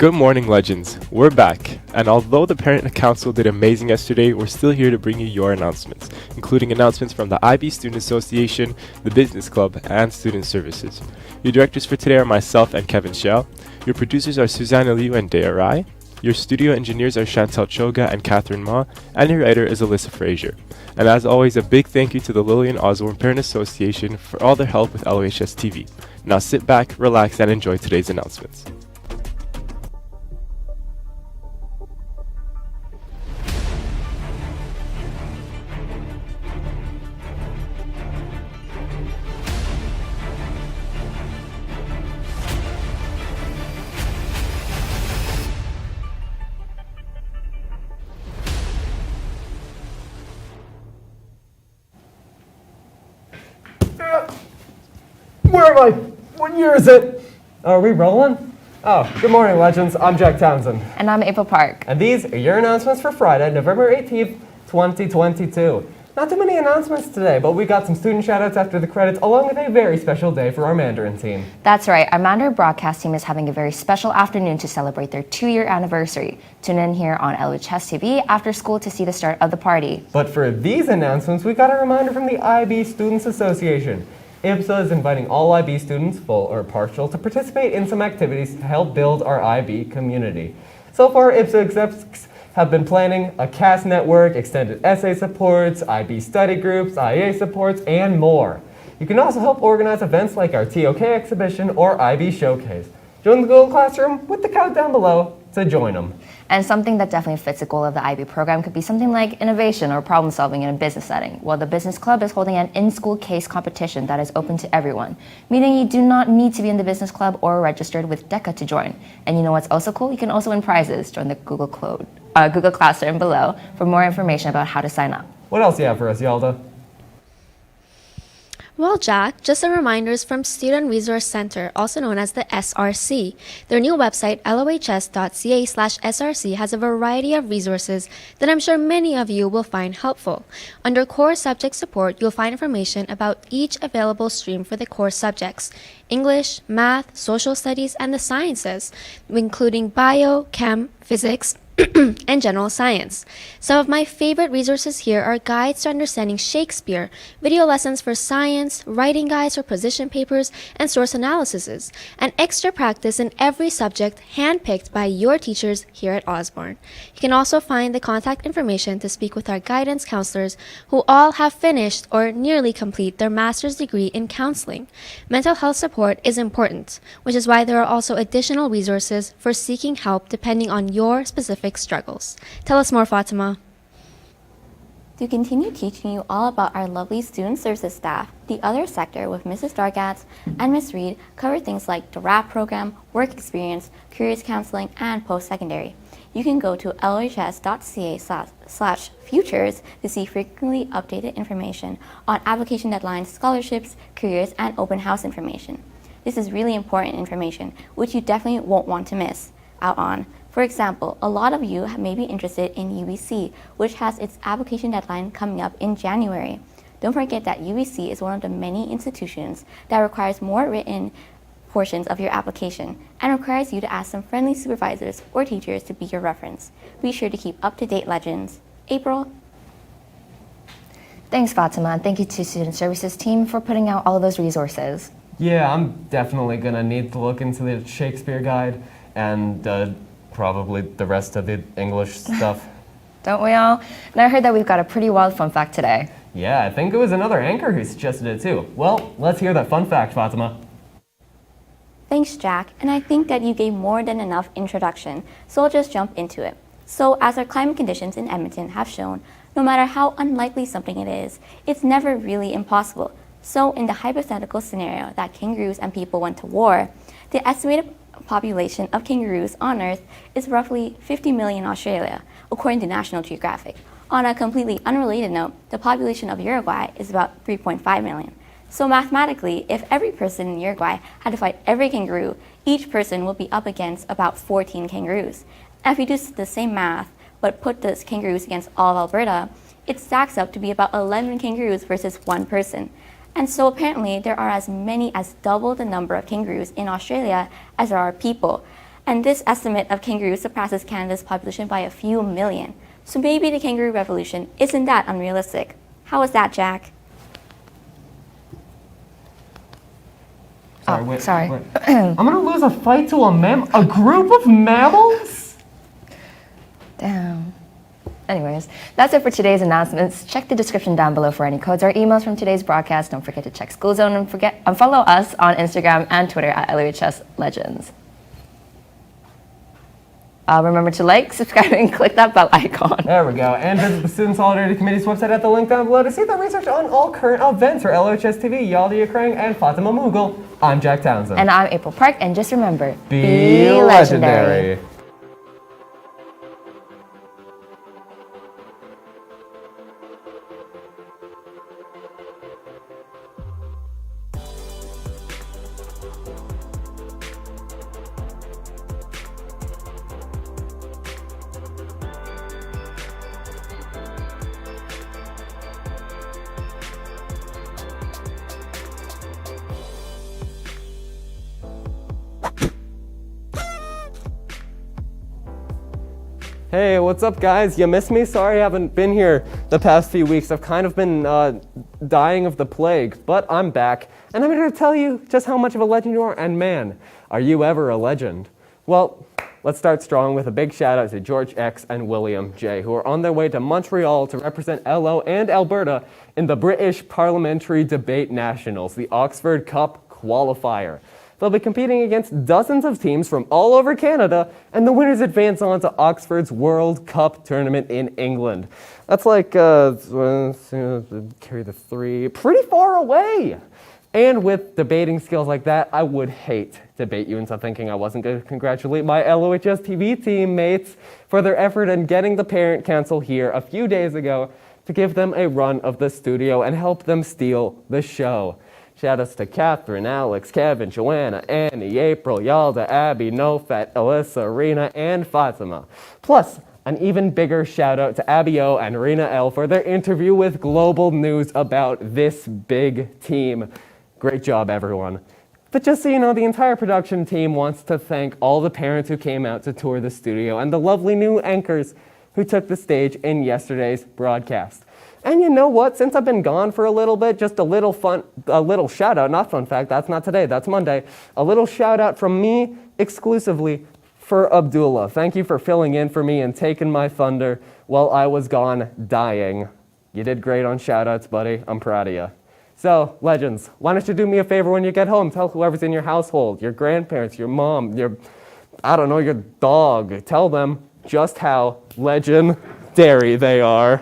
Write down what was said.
Good morning, legends. We're back, and although the Parent Council did amazing yesterday, we're still here to bring you your announcements, including announcements from the IB Student Association, the Business Club, and Student Services. Your directors for today are myself and Kevin Xiao. Your producers are Susanna and Daya. Your studio engineers are Chantal Choga and Catherine Ma, and your writer is Alyssa Fraser. And as always, a big thank you to the Lillian Osborne Parents Association for all their help with LOHS TV. Now sit back, relax, and enjoy today's announcements. Where am I? What year is it? Are we rolling? Oh, good morning, legends. I'm Jack Townsend. And I'm April Park. And these are your announcements for Friday, November 18th, 2022. Not too many announcements today, but we got some student shoutouts after the credits, along with a very special day for our Mandarin team. That's right. Our Mandarin Broadcast team is having a very special afternoon to celebrate their 2-year anniversary. Tune in here on LOHS TV after school to see the start of the party. But for these announcements, we got a reminder from the IB Students Association. IBSA is inviting all IB students, full or partial, to participate in some activities to help build our IB community. So far, IBSA execs have been planning a CAS network, extended essay supports, IB study groups, IA supports, and more. You can also help organize events like our TOK Exhibition or IB Showcase. Join the Google Classroom with the countdown below to join them. And something that definitely fits the goal of the IB program could be something like innovation or problem solving in a business setting. Well, the Business Club is holding an in-school case competition that is open to everyone, meaning you do not need to be in the Business Club or registered with DECA to join. And you know what's also cool? You can also win prizes. Join the Google Classroom below for more information about how to sign up. What else do you have for us, Yalda? Well, Jack, just some reminders from Student Resource Center, also known as the SRC. Their new website, lohs.ca/src, has a variety of resources that I'm sure many of you will find helpful. Under Core Subject Support, you'll find information about each available stream for the core subjects: English, Math, Social Studies, and the Sciences, including Bio, Chem, Physics, and general science. Some of my favorite resources here are guides to understanding Shakespeare, video lessons for science, writing guides for position papers, and source analyses, and extra practice in every subject handpicked by your teachers here at Osborne. You can also find the contact information to speak with our guidance counselors who all have finished or nearly complete their master's degree in counseling. Mental health support is important, which is why there are also additional resources for seeking help depending on your specific struggles. Tell us more, Fatima. To continue teaching you all about our lovely student services staff, the other sector with Mrs. Dargatz and Ms. Reed cover things like the RAP program, work experience, careers counseling, and post-secondary. You can go to lohs.ca/futures to see frequently updated information on application deadlines, scholarships, careers, and open house information. This is really important information, which you definitely won't want to miss out on. For example, a lot of you may be interested in UBC, which has its application deadline coming up in January. Don't forget that UBC is one of the many institutions that requires more written portions of your application and requires you to ask some friendly supervisors or teachers to be your reference. Be sure to keep up to date, legends. April? Thanks, Fatima, and thank you to Student Services team for putting out all of those resources. Yeah, I'm definitely gonna need to look into the Shakespeare guide and probably the rest of the English stuff. Don't we all? And I heard that we've got a pretty wild fun fact today. Yeah, I think it was another anchor who suggested it too. Well, let's hear that fun fact, Fatima. Thanks, Jack, and I think that you gave more than enough introduction, so I'll just jump into it. So, as our climate conditions in Edmonton have shown, no matter how unlikely something it is, it's never really impossible. So, in the hypothetical scenario that kangaroos and people went to war, the estimated population of kangaroos on Earth is roughly 50 million in Australia, according to National Geographic. On a completely unrelated note, the population of Uruguay is about 3.5 million. So mathematically, if every person in Uruguay had to fight every kangaroo, each person would be up against about 14 kangaroos. And if you do the same math, but put the kangaroos against all of Alberta, it stacks up to be about 11 kangaroos versus one person. And so apparently there are as many as double the number of kangaroos in Australia as there are people. And this estimate of kangaroos surpasses Canada's population by a few million. So maybe the kangaroo revolution isn't that unrealistic. How is that, Jack? Sorry. I'm gonna lose a fight to a group of mammals? Damn. Anyways, that's it for today's announcements. Check the description down below for any codes or emails from today's broadcast. Don't forget to check School Zone and follow us on Instagram and Twitter at LOHS Legends. Remember to like, subscribe, and click that bell icon. There we go. And visit the Student Solidarity Committee's website at the link down below to see the research on all current events for LOHS TV, Yaldi Ukraine, and Fatima Mughal. I'm Jack Townsend. And I'm April Park, and just remember, be legendary. Hey, what's up guys? You missed me? Sorry I haven't been here the past few weeks. I've kind of been dying of the plague, but I'm back. And I'm here to tell you just how much of a legend you are, and man, are you ever a legend. Well, let's start strong with a big shout out to George X and William J, who are on their way to Montreal to represent LO and Alberta in the British Parliamentary Debate Nationals, the Oxford Cup qualifier. They'll be competing against dozens of teams from all over Canada, and the winners advance on to Oxford's World Cup tournament in England. That's like, carry the three, pretty far away. And with debating skills like that, I would hate to debate you into thinking I wasn't going to congratulate my LOHS TV teammates for their effort in getting the Parent Council here a few days ago to give them a run of the studio and help them steal the show. Shoutouts to Catherine, Alex, Kevin, Joanna, Annie, April, Yalda, Abby, Nofat, Alyssa, Rena, and Fatima. Plus, an even bigger shout out to Abby O and Rena L for their interview with Global News about this big team. Great job, everyone. But just so you know, the entire production team wants to thank all the parents who came out to tour the studio and the lovely new anchors who took the stage in yesterday's broadcast. And you know what? Since I've been gone for a little bit, just a little shout out, not fun fact, that's not today, that's Monday. A little shout out from me exclusively for Abdullah. Thank you for filling in for me and taking my thunder while I was gone dying. You did great on shout outs, buddy. I'm proud of you. So, legends, why don't you do me a favor when you get home? Tell whoever's in your household, your grandparents, your mom, your dog. Tell them just how legendary they are.